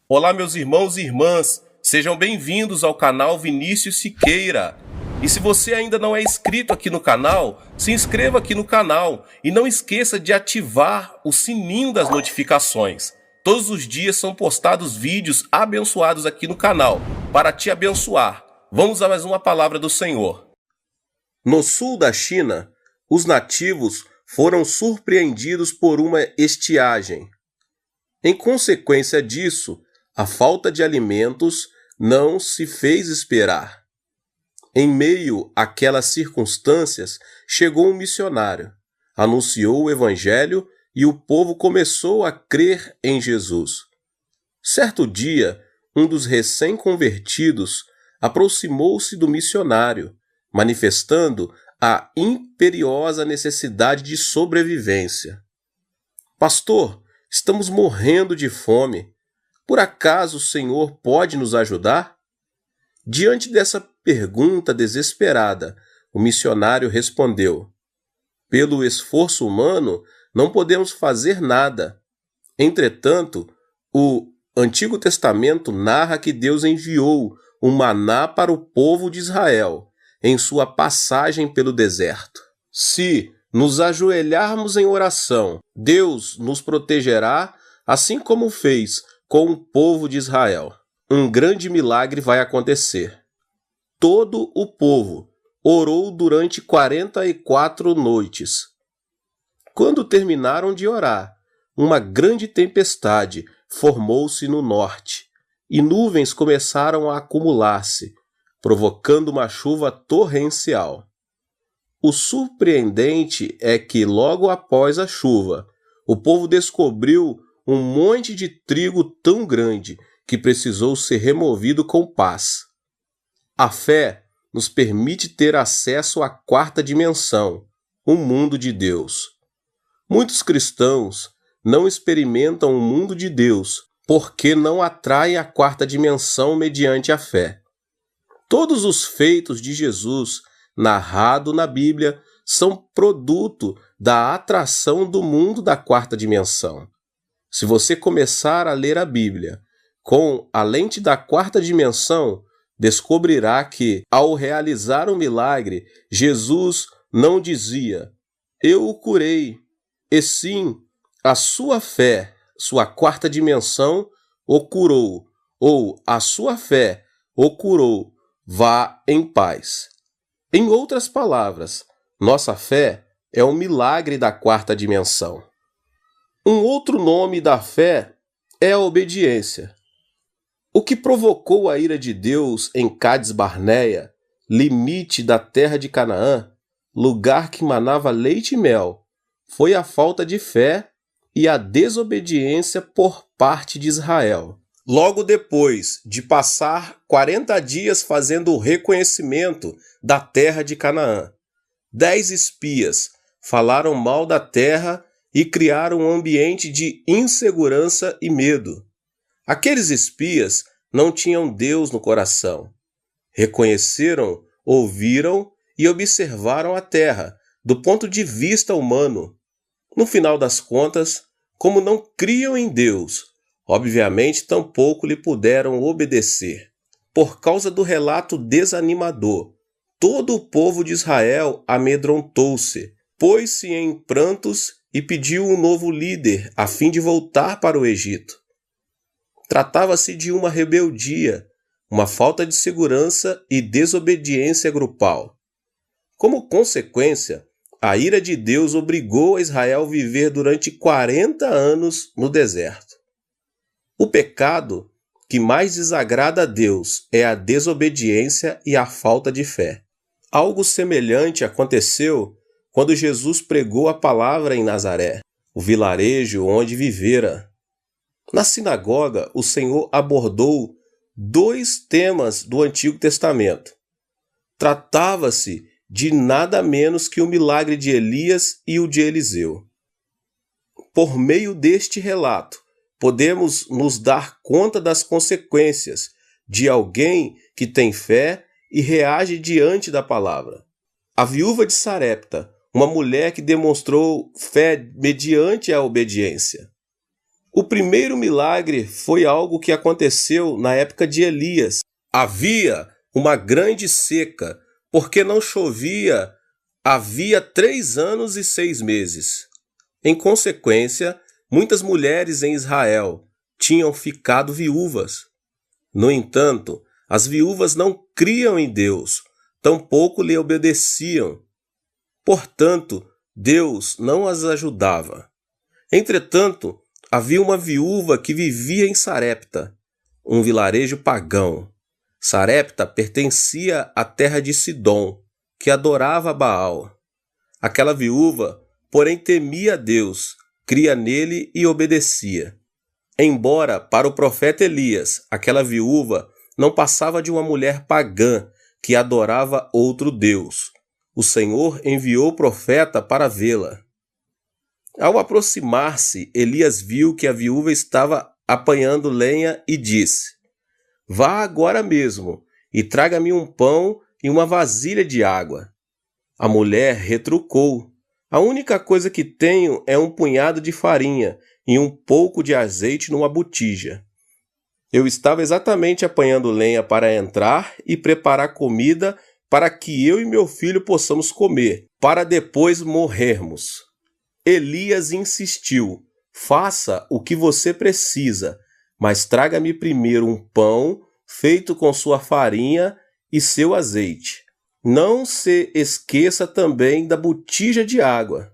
Olá, meus irmãos e irmãs, sejam bem-vindos ao canal Vinícius Siqueira. E se você ainda não é inscrito aqui no canal, se inscreva aqui no canal e não esqueça de ativar o sininho das notificações. Todos os dias são postados vídeos abençoados aqui no canal para te abençoar. Vamos a mais uma palavra do Senhor. No sul da China, os nativos foram surpreendidos por uma estiagem. Em consequência disso, a falta de alimentos não se fez esperar. Em meio àquelas circunstâncias, chegou um missionário, anunciou o evangelho e o povo começou a crer em Jesus. Certo dia, um dos recém-convertidos aproximou-se do missionário, manifestando a imperiosa necessidade de sobrevivência. Pastor, estamos morrendo de fome. Por acaso o Senhor pode nos ajudar? Diante dessa pergunta desesperada, o missionário respondeu: pelo esforço humano, não podemos fazer nada. Entretanto, o Antigo Testamento narra que Deus enviou o maná para o povo de Israel em sua passagem pelo deserto. Se nos ajoelharmos em oração, Deus nos protegerá, assim como fez com o povo de Israel. Um grande milagre vai acontecer. Todo o povo orou durante 44 noites. Quando terminaram de orar, uma grande tempestade formou-se no norte, e nuvens começaram a acumular-se, provocando uma chuva torrencial. O surpreendente é que, logo após a chuva, o povo descobriu um monte de trigo tão grande que precisou ser removido com pás. A fé nos permite ter acesso à quarta dimensão, o mundo de Deus. Muitos cristãos não experimentam o mundo de Deus porque não atraem a quarta dimensão mediante a fé. Todos os feitos de Jesus narrado na Bíblia são produto da atração do mundo da quarta dimensão. Se você começar a ler a Bíblia com a lente da quarta dimensão, descobrirá que, ao realizar um milagre, Jesus não dizia: eu o curei, e sim, a sua fé, sua quarta dimensão, o curou, ou a sua fé o curou, vá em paz. Em outras palavras, nossa fé é um milagre da quarta dimensão. Um outro nome da fé é a obediência. O que provocou a ira de Deus em Cádiz Barneia, limite da terra de Canaã, lugar que manava leite e mel, foi a falta de fé e a desobediência por parte de Israel. Logo depois de passar 40 dias fazendo o reconhecimento da terra de Canaã, 10 espias falaram mal da terra e criaram um ambiente de insegurança e medo. Aqueles espias não tinham Deus no coração. Reconheceram, ouviram e observaram a terra do ponto de vista humano. No final das contas, como não criam em Deus, obviamente tampouco lhe puderam obedecer. Por causa do relato desanimador, todo o povo de Israel amedrontou-se, pôs-se em prantos e pediu um novo líder a fim de voltar para o Egito. Tratava-se de uma rebeldia, uma falta de segurança e desobediência grupal. Como consequência, a ira de Deus obrigou a Israel a viver durante 40 anos no deserto. O pecado que mais desagrada a Deus é a desobediência e a falta de fé. Algo semelhante aconteceu quando Jesus pregou a palavra em Nazaré, o vilarejo onde vivera. Na sinagoga, o Senhor abordou 2 temas do Antigo Testamento. Tratava-se de nada menos que o milagre de Elias e o de Eliseu. Por meio deste relato, podemos nos dar conta das consequências de alguém que tem fé e reage diante da palavra. A viúva de Sarepta, uma mulher que demonstrou fé mediante a obediência. O primeiro milagre foi algo que aconteceu na época de Elias. Havia uma grande seca, porque não chovia havia 3 anos e 6 meses. Em consequência, muitas mulheres em Israel tinham ficado viúvas. No entanto, as viúvas não criam em Deus, tampouco lhe obedeciam. Portanto, Deus não as ajudava. Entretanto, havia uma viúva que vivia em Sarepta, um vilarejo pagão. Sarepta pertencia à terra de Sidom, que adorava Baal. Aquela viúva, porém, temia a Deus, cria nele e obedecia. Embora, para o profeta Elias, aquela viúva não passava de uma mulher pagã que adorava outro Deus, o Senhor enviou o profeta para vê-la. Ao aproximar-se, Elias viu que a viúva estava apanhando lenha e disse: "Vá agora mesmo e traga-me um pão e uma vasilha de água." A mulher retrucou: "A única coisa que tenho é um punhado de farinha e um pouco de azeite numa botija. Eu estava exatamente apanhando lenha para entrar e preparar comida para que eu e meu filho possamos comer, para depois morrermos." Elias insistiu: "Faça o que você precisa, mas traga-me primeiro um pão feito com sua farinha e seu azeite. Não se esqueça também da botija de água.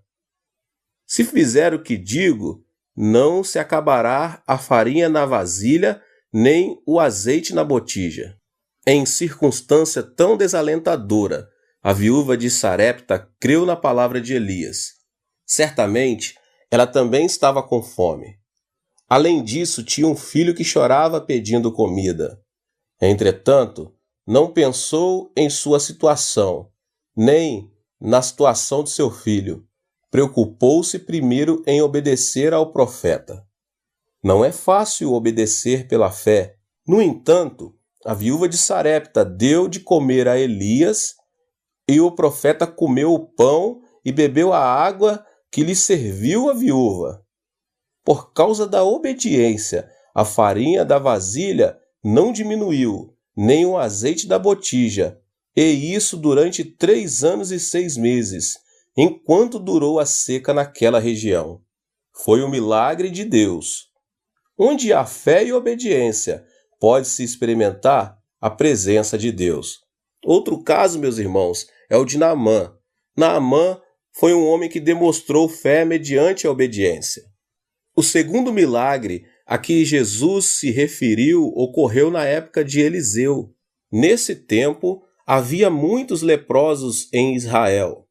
Se fizer o que digo, não se acabará a farinha na vasilha, nem o azeite na botija." Em circunstância tão desalentadora, a viúva de Sarepta creu na palavra de Elias. Certamente, ela também estava com fome. Além disso, tinha um filho que chorava pedindo comida. Entretanto, não pensou em sua situação, nem na situação de seu filho. Preocupou-se primeiro em obedecer ao profeta. Não é fácil obedecer pela fé. No entanto, a viúva de Sarepta deu de comer a Elias, e o profeta comeu o pão e bebeu a água que lhe serviu a viúva. Por causa da obediência, a farinha da vasilha não diminuiu, nem o azeite da botija, e isso durante 3 anos e 6 meses, enquanto durou a seca naquela região. Foi um milagre de Deus. Onde há fé e obediência, pode-se experimentar a presença de Deus. Outro caso, meus irmãos, é o de Naamã. Naamã foi um homem que demonstrou fé mediante a obediência. O segundo milagre a que Jesus se referiu ocorreu na época de Eliseu. Nesse tempo, havia muitos leprosos em Israel.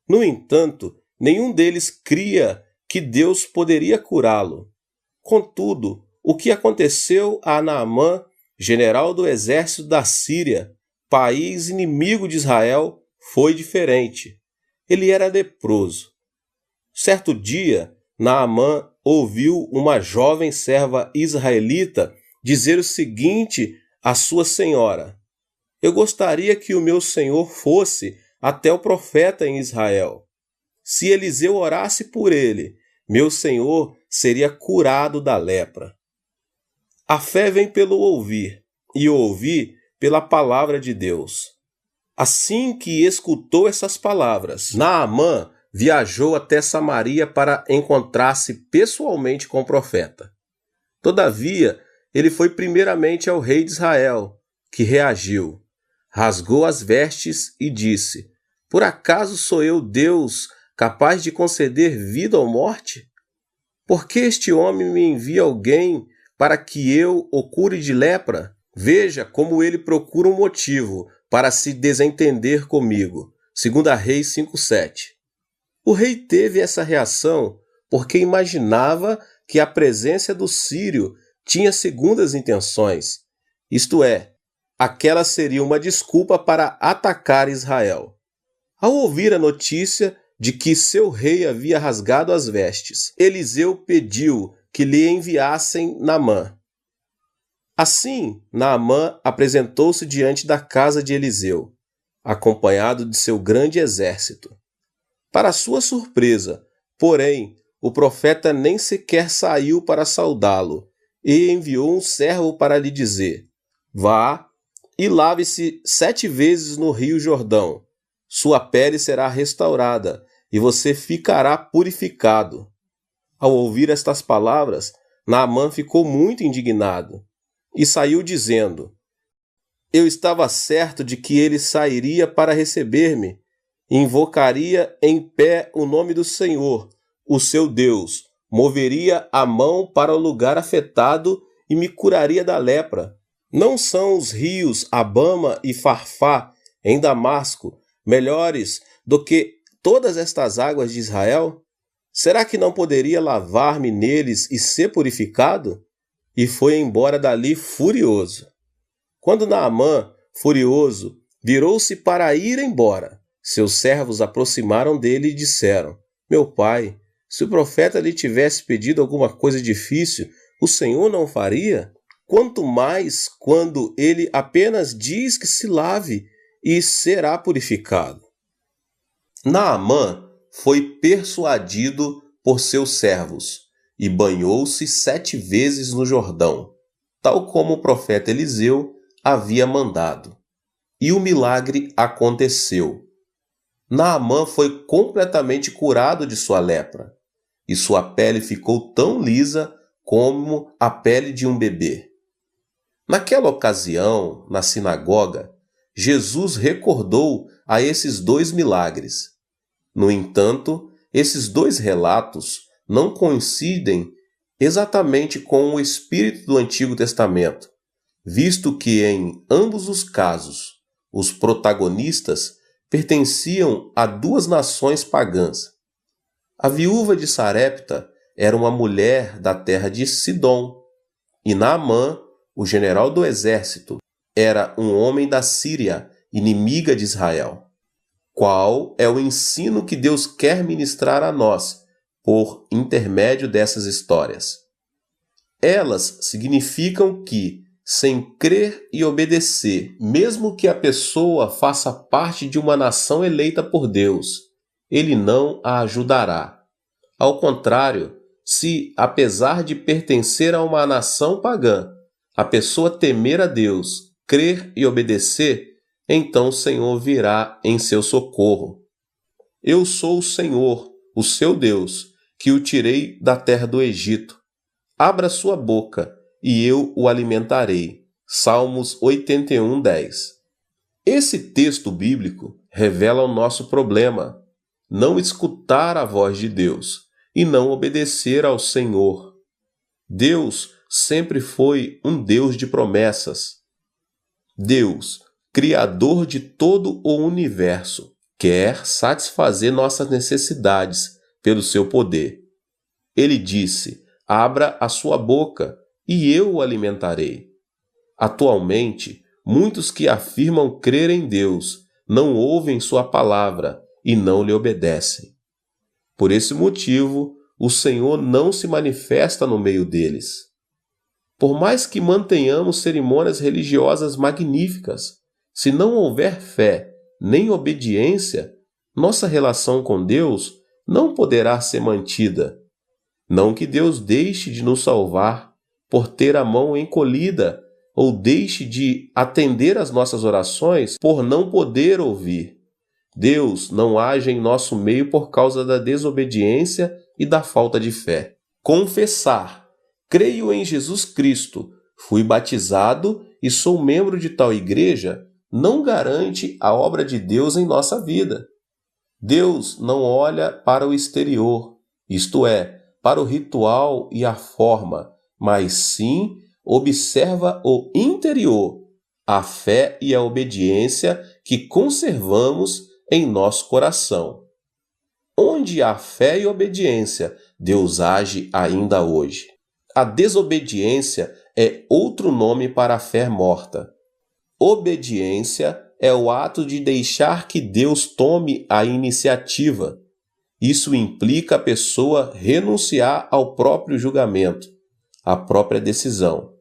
No entanto, nenhum deles cria que Deus poderia curá-lo. Contudo, o que aconteceu a Naamã, general do exército da Síria, país inimigo de Israel, foi diferente. Ele era leproso. Certo dia, Naamã ouviu uma jovem serva israelita dizer o seguinte à sua senhora: "Eu gostaria que o meu senhor fosse até o profeta em Israel. Se Eliseu orasse por ele, meu senhor seria curado da lepra." A fé vem pelo ouvir, e o ouvir pela palavra de Deus. Assim que escutou essas palavras, Naamã viajou até Samaria para encontrar-se pessoalmente com o profeta. Todavia, ele foi primeiramente ao rei de Israel, que reagiu. Rasgou as vestes e disse: "Por acaso sou eu Deus capaz de conceder vida ou morte? Por que este homem me envia alguém para que eu o cure de lepra? Veja como ele procura um motivo para se desentender comigo." 2 Reis 5:7. O rei teve essa reação porque imaginava que a presença do sírio tinha segundas intenções, isto é, aquela seria uma desculpa para atacar Israel. Ao ouvir a notícia de que seu rei havia rasgado as vestes, Eliseu pediu que lhe enviassem Naamã. Assim, Naamã apresentou-se diante da casa de Eliseu, acompanhado de seu grande exército. Para sua surpresa, porém, o profeta nem sequer saiu para saudá-lo, e enviou um servo para lhe dizer: vá e lave-se 7 vezes no rio Jordão. Sua pele será restaurada, e você ficará purificado. Ao ouvir estas palavras, Naamã ficou muito indignado, e saiu dizendo: eu estava certo de que ele sairia para receber-me, e invocaria em pé o nome do Senhor, o seu Deus, moveria a mão para o lugar afetado e me curaria da lepra. Não são os rios Abama e Farfá, em Damasco, melhores do que todas estas águas de Israel? Será que não poderia lavar-me neles e ser purificado? E foi embora dali furioso. Quando Naamã, furioso, virou-se para ir embora, seus servos aproximaram dele e disseram: meu pai, se o profeta lhe tivesse pedido alguma coisa difícil, o Senhor não o faria? Quanto mais quando ele apenas diz que se lave e será purificado. Naamã foi persuadido por seus servos e banhou-se 7 vezes no Jordão, tal como o profeta Eliseu havia mandado. E o milagre aconteceu. Naamã foi completamente curado de sua lepra, e sua pele ficou tão lisa como a pele de um bebê. Naquela ocasião, na sinagoga, Jesus recordou a esses 2 milagres. No entanto, esses 2 relatos não coincidem exatamente com o espírito do Antigo Testamento, visto que em ambos os casos, os protagonistas pertenciam a 2 nações pagãs. A viúva de Sarepta era uma mulher da terra de Sidom, e Naamã, o general do exército, era um homem da Síria, inimiga de Israel. Qual é o ensino que Deus quer ministrar a nós por intermédio dessas histórias? Elas significam que, sem crer e obedecer, mesmo que a pessoa faça parte de uma nação eleita por Deus, ele não a ajudará. Ao contrário, se, apesar de pertencer a uma nação pagã, a pessoa temer a Deus, crer e obedecer, então o Senhor virá em seu socorro. Eu sou o Senhor, o seu Deus, que o tirei da terra do Egito. Abra sua boca, e eu o alimentarei. Salmos 81:10. Esse texto bíblico revela o nosso problema: não escutar a voz de Deus e não obedecer ao Senhor. Deus sempre foi um Deus de promessas. Deus, Criador de todo o universo, quer satisfazer nossas necessidades pelo seu poder. Ele disse: abra a sua boca e eu o alimentarei. Atualmente, muitos que afirmam crer em Deus não ouvem sua palavra e não lhe obedecem. Por esse motivo, o Senhor não se manifesta no meio deles. Por mais que mantenhamos cerimônias religiosas magníficas, se não houver fé nem obediência, nossa relação com Deus não poderá ser mantida. Não que Deus deixe de nos salvar por ter a mão encolhida, ou deixe de atender às nossas orações por não poder ouvir. Deus não age em nosso meio por causa da desobediência e da falta de fé. Confessar: creio em Jesus Cristo, fui batizado e sou membro de tal igreja, não garante a obra de Deus em nossa vida. Deus não olha para o exterior, isto é, para o ritual e a forma, mas sim observa o interior, a fé e a obediência que conservamos em nosso coração. Onde há fé e obediência, Deus age ainda hoje. A desobediência é outro nome para a fé morta. Obediência é o ato de deixar que Deus tome a iniciativa. Isso implica a pessoa renunciar ao próprio julgamento, à própria decisão.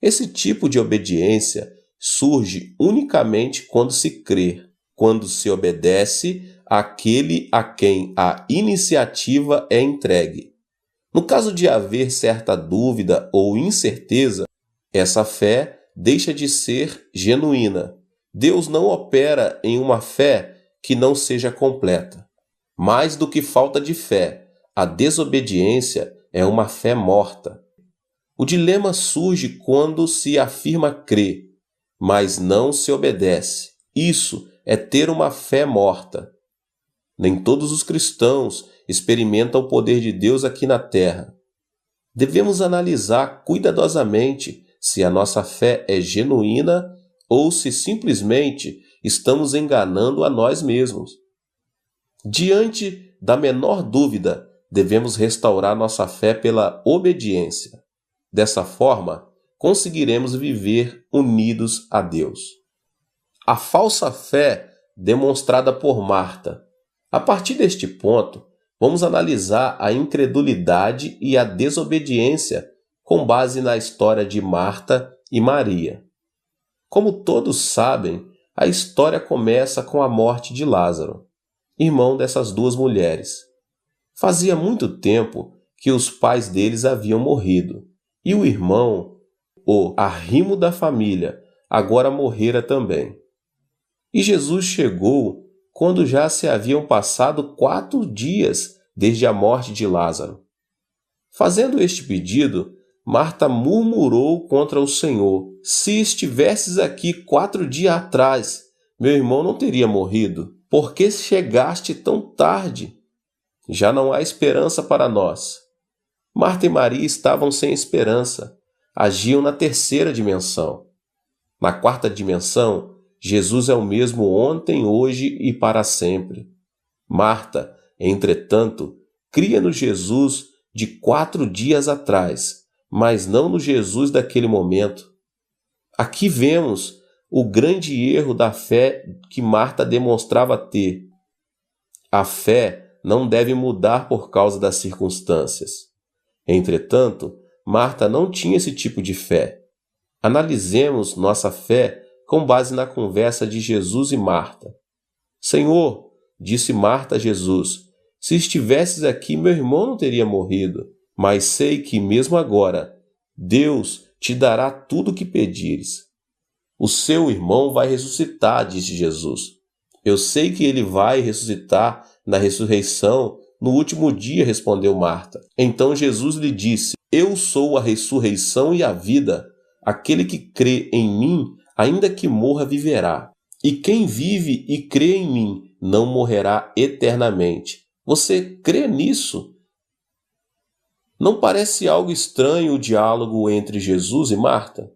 Esse tipo de obediência surge unicamente quando se crê, quando se obedece àquele a quem a iniciativa é entregue. No caso de haver certa dúvida ou incerteza, essa fé deixa de ser genuína. Deus não opera em uma fé que não seja completa. Mais do que falta de fé, a desobediência é uma fé morta. O dilema surge quando se afirma crer, mas não se obedece. Isso é ter uma fé morta. Nem todos os cristãos experimentam o poder de Deus aqui na terra. Devemos analisar cuidadosamente se a nossa fé é genuína ou se simplesmente estamos enganando a nós mesmos. Diante da menor dúvida, devemos restaurar nossa fé pela obediência. Dessa forma, conseguiremos viver unidos a Deus. A falsa fé demonstrada por Marta. A partir deste ponto, vamos analisar a incredulidade e a desobediência com base na história de Marta e Maria. Como todos sabem, a história começa com a morte de Lázaro, irmão dessas duas mulheres. Fazia muito tempo que os pais deles haviam morrido, e o irmão, o arrimo da família, agora morrera também. E Jesus chegou quando já se haviam passado 4 dias desde a morte de Lázaro. Fazendo este pedido, Marta murmurou contra o Senhor: se estivesses aqui 4 dias atrás, meu irmão não teria morrido. Por que chegaste tão tarde? Já não há esperança para nós. Marta e Maria estavam sem esperança, agiam na 3ª dimensão. Na 4ª dimensão, Jesus é o mesmo ontem, hoje e para sempre. Marta, entretanto, cria no Jesus de 4 dias atrás, mas não no Jesus daquele momento. Aqui vemos o grande erro da fé que Marta demonstrava ter. A fé não deve mudar por causa das circunstâncias. Entretanto, Marta não tinha esse tipo de fé. Analisemos nossa fé com base na conversa de Jesus e Marta. Senhor, disse Marta a Jesus, se estivesses aqui, meu irmão não teria morrido, mas sei que mesmo agora, Deus te dará tudo o que pedires. O seu irmão vai ressuscitar, disse Jesus. Eu sei que ele vai ressuscitar na ressurreição no último dia, respondeu Marta. Então Jesus lhe disse, eu sou a ressurreição e a vida. Aquele que crê em mim, ainda que morra, viverá. E quem vive e crê em mim, não morrerá eternamente. Você crê nisso? Não parece algo estranho o diálogo entre Jesus e Marta?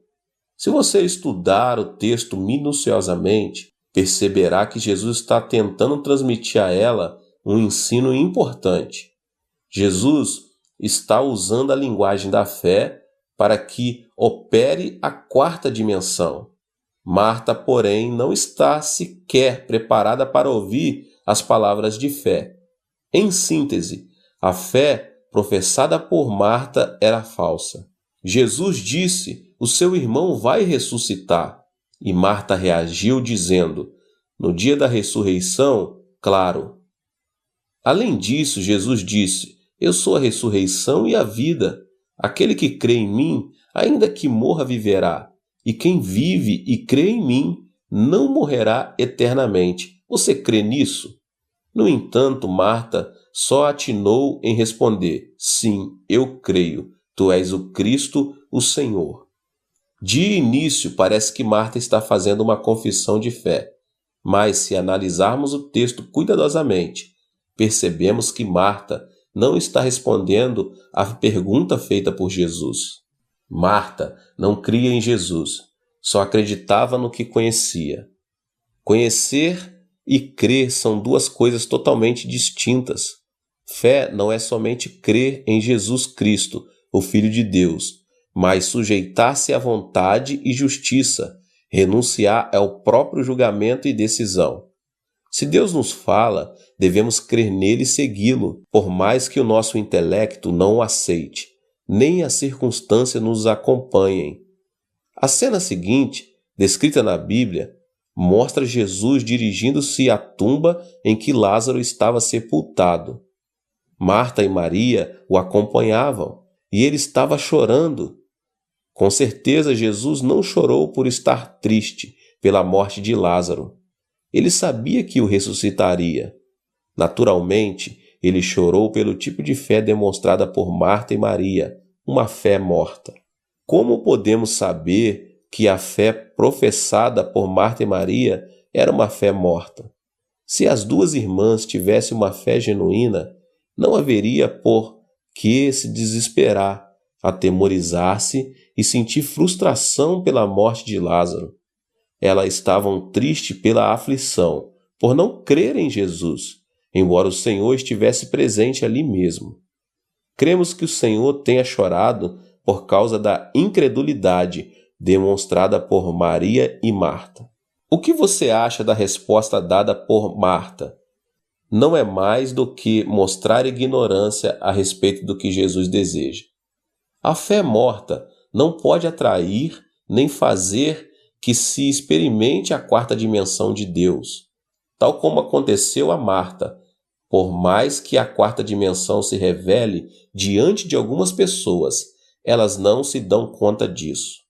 Se você estudar o texto minuciosamente, perceberá que Jesus está tentando transmitir a ela um ensino importante. Jesus está usando a linguagem da fé para que opere a 4ª dimensão. Marta, porém, não está sequer preparada para ouvir as palavras de fé. Em síntese, a fé professada por Marta era falsa. Jesus disse, o seu irmão vai ressuscitar. E Marta reagiu dizendo, no dia da ressurreição, claro. Além disso, Jesus disse, eu sou a ressurreição e a vida. Aquele que crê em mim, ainda que morra, viverá. E quem vive e crê em mim, não morrerá eternamente. Você crê nisso? No entanto, Marta só atinou em responder, sim, eu creio, tu és o Cristo, o Senhor. De início, parece que Marta está fazendo uma confissão de fé, mas se analisarmos o texto cuidadosamente, percebemos que Marta não está respondendo à pergunta feita por Jesus. Marta não cria em Jesus, só acreditava no que conhecia. Conhecer e crer são 2 coisas totalmente distintas. Fé não é somente crer em Jesus Cristo, o Filho de Deus, mas sujeitar-se à vontade e justiça, renunciar ao próprio julgamento e decisão. Se Deus nos fala, devemos crer nele e segui-lo, por mais que o nosso intelecto não o aceite, nem as circunstâncias nos acompanhem. A cena seguinte, descrita na Bíblia, mostra Jesus dirigindo-se à tumba em que Lázaro estava sepultado. Marta e Maria o acompanhavam e ele estava chorando. Com certeza, Jesus não chorou por estar triste pela morte de Lázaro. Ele sabia que o ressuscitaria. Naturalmente, ele chorou pelo tipo de fé demonstrada por Marta e Maria, uma fé morta. Como podemos saber que a fé professada por Marta e Maria era uma fé morta? Se as duas irmãs tivessem uma fé genuína, não haveria por que se desesperar, atemorizar-se e sentir frustração pela morte de Lázaro. Elas estavam tristes pela aflição, por não crer em Jesus, embora o Senhor estivesse presente ali mesmo. Cremos que o Senhor tenha chorado por causa da incredulidade demonstrada por Maria e Marta. O que você acha da resposta dada por Marta? Não é mais do que mostrar ignorância a respeito do que Jesus deseja. A fé morta não pode atrair nem fazer que se experimente a quarta dimensão de Deus, tal como aconteceu a Marta, por mais que a quarta dimensão se revele diante de algumas pessoas, elas não se dão conta disso.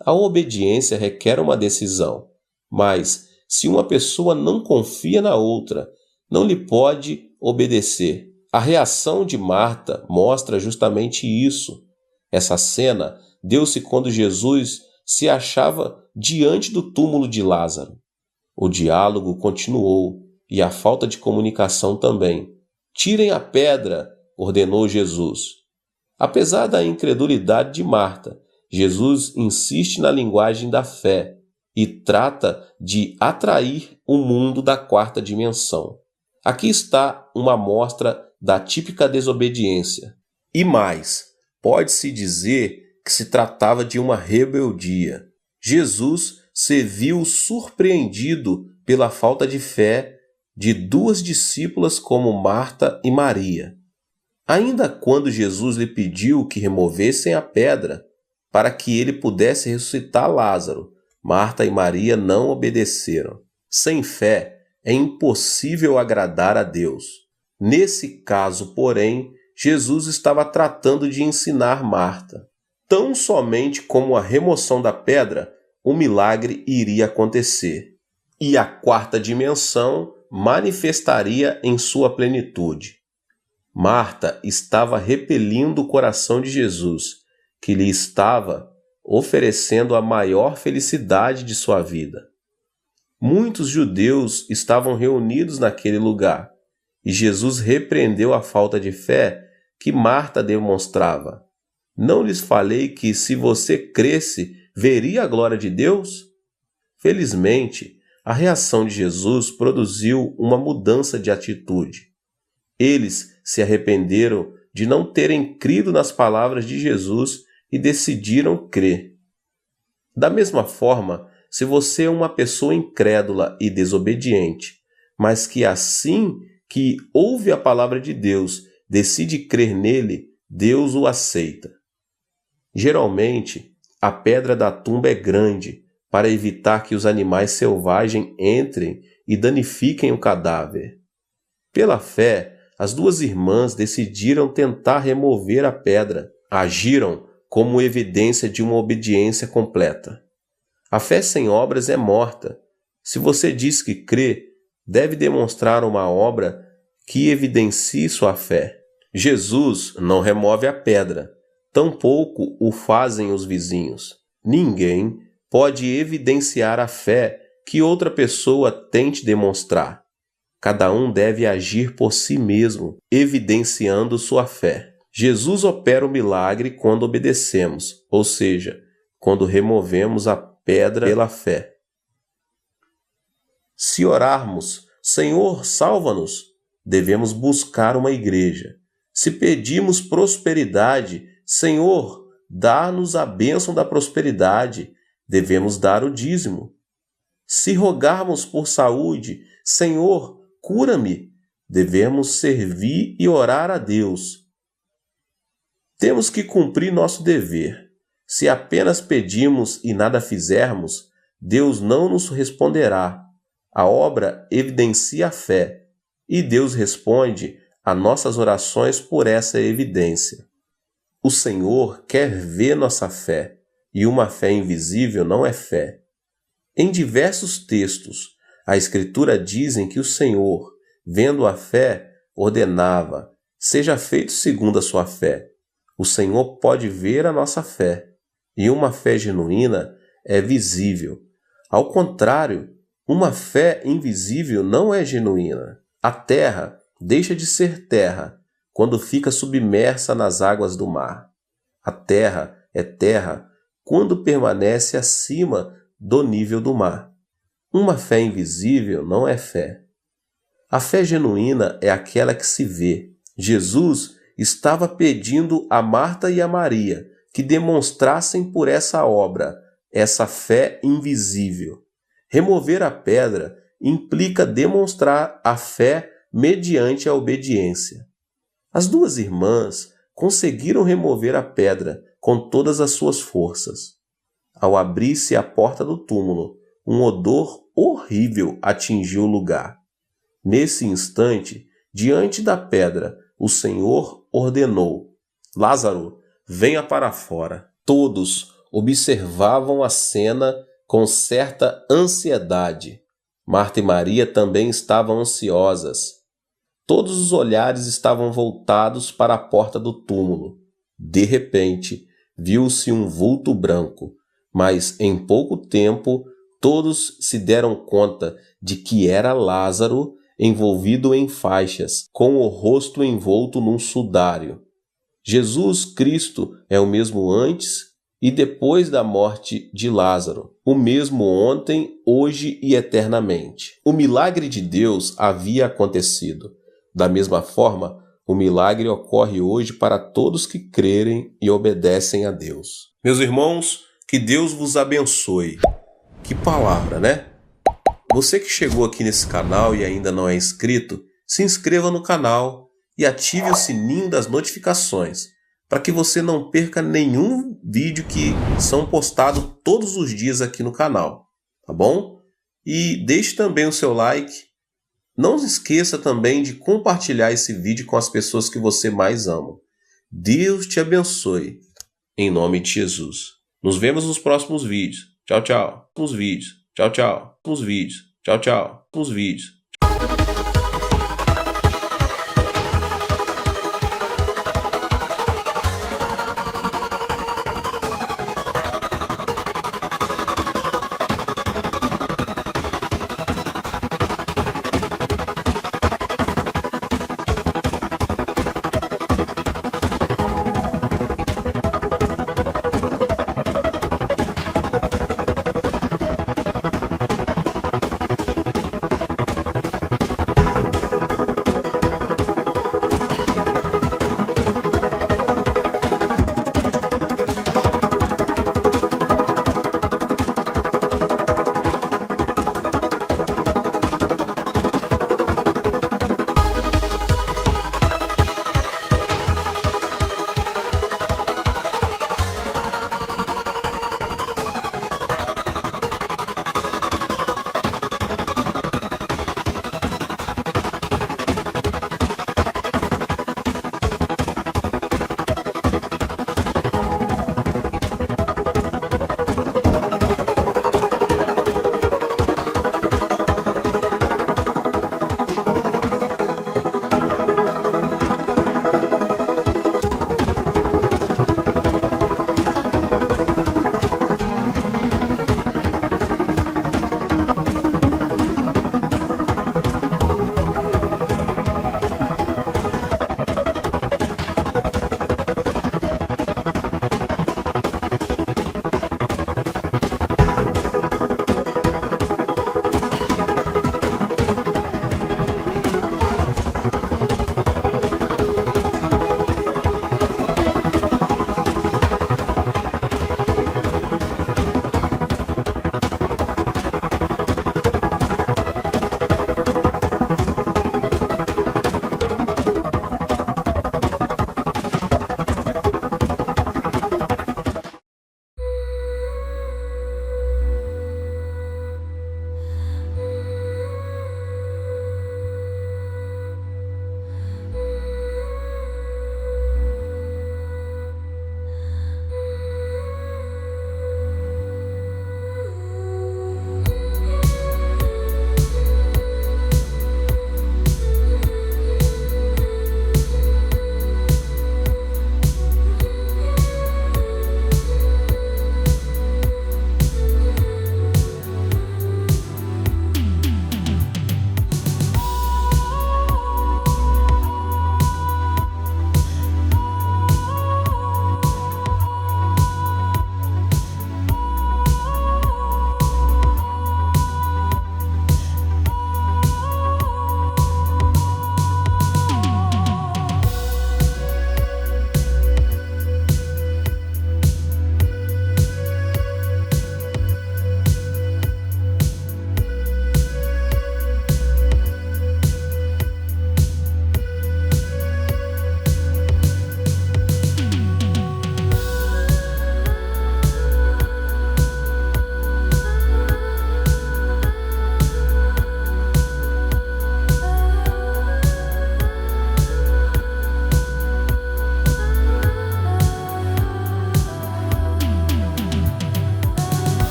A obediência requer uma decisão, mas se uma pessoa não confia na outra, não lhe pode obedecer. A reação de Marta mostra justamente isso. Essa cena deu-se quando Jesus se achava diante do túmulo de Lázaro. O diálogo continuou e a falta de comunicação também. "Tirem a pedra", ordenou Jesus. Apesar da incredulidade de Marta, Jesus insiste na linguagem da fé e trata de atrair o mundo da quarta dimensão. Aqui está uma amostra da típica desobediência. E mais, pode-se dizer que se tratava de uma rebeldia. Jesus se viu surpreendido pela falta de fé de duas discípulas como Marta e Maria. Ainda quando Jesus lhe pediu que removessem a pedra para que ele pudesse ressuscitar Lázaro, Marta e Maria não obedeceram. Sem fé, é impossível agradar a Deus. Nesse caso, porém, Jesus estava tratando de ensinar Marta. Tão somente como a remoção da pedra, o milagre iria acontecer. E a quarta dimensão manifestaria em sua plenitude. Marta estava repelindo o coração de Jesus, que lhe estava oferecendo a maior felicidade de sua vida. Muitos judeus estavam reunidos naquele lugar, e Jesus repreendeu a falta de fé que Marta demonstrava. "Não lhes falei que, se você cresce, veria a glória de Deus?" Felizmente, a reação de Jesus produziu uma mudança de atitude. Eles se arrependeram de não terem crido nas palavras de Jesus e decidiram crer. Da mesma forma, se você é uma pessoa incrédula e desobediente, mas que assim que ouve a palavra de Deus, decide crer nele, Deus o aceita. Geralmente, a pedra da tumba é grande para evitar que os animais selvagens entrem e danifiquem o cadáver. Pela fé, as duas irmãs decidiram tentar remover a pedra. Agiram como evidência de uma obediência completa. A fé sem obras é morta. Se você diz que crê, deve demonstrar uma obra que evidencie sua fé. Jesus não remove a pedra, tampouco o fazem os vizinhos. Ninguém pode evidenciar a fé que outra pessoa tente demonstrar. Cada um deve agir por si mesmo, evidenciando sua fé. Jesus opera o milagre quando obedecemos, ou seja, quando removemos a pedra pela fé. Se orarmos, "Senhor, salva-nos", devemos buscar uma igreja. Se pedimos prosperidade, "Senhor, dá-nos a bênção da prosperidade", devemos dar o dízimo. Se rogarmos por saúde, "Senhor, cura-me", devemos servir e orar a Deus. Temos que cumprir nosso dever. Se apenas pedimos e nada fizermos, Deus não nos responderá. A obra evidencia a fé, e Deus responde a nossas orações por essa evidência. O Senhor quer ver nossa fé, e uma fé invisível não é fé. Em diversos textos, a Escritura dizem que o Senhor, vendo a fé, ordenava: seja feito segundo a sua fé. O Senhor pode ver a nossa fé, e uma fé genuína é visível. Ao contrário, uma fé invisível não é genuína. A terra deixa de ser terra quando fica submersa nas águas do mar. A terra é terra quando permanece acima do nível do mar. Uma fé invisível não é fé. A fé genuína é aquela que se vê. Jesus estava pedindo a Marta e a Maria que demonstrassem por essa obra essa fé invisível. Remover a pedra implica demonstrar a fé mediante a obediência. As duas irmãs conseguiram remover a pedra com todas as suas forças. Ao abrir-se a porta do túmulo, um odor horrível atingiu o lugar. Nesse instante, diante da pedra, o Senhor ordenou: Lázaro, venha para fora. Todos observavam a cena com certa ansiedade. Marta e Maria também estavam ansiosas. Todos os olhares estavam voltados para a porta do túmulo. De repente, viu-se um vulto branco, mas em pouco tempo todos se deram conta de que era Lázaro envolvido em faixas, com o rosto envolto num sudário. Jesus Cristo é o mesmo antes e depois da morte de Lázaro, o mesmo ontem, hoje e eternamente. O milagre de Deus havia acontecido. Da mesma forma, o milagre ocorre hoje para todos que crerem e obedecem a Deus. Meus irmãos, que Deus vos abençoe. Que palavra, né? Você que chegou aqui nesse canal e ainda não é inscrito, se inscreva no canal e ative o sininho das notificações, para que você não perca nenhum vídeo que são postados todos os dias aqui no canal, tá bom? E deixe também o seu like. Não se esqueça também de compartilhar esse vídeo com as pessoas que você mais ama. Deus te abençoe, em nome de Jesus. Nos vemos nos próximos vídeos. Tchau, tchau. Nos vídeos. Tchau, tchau. Nos vídeos. Tchau, tchau. Nos vídeos.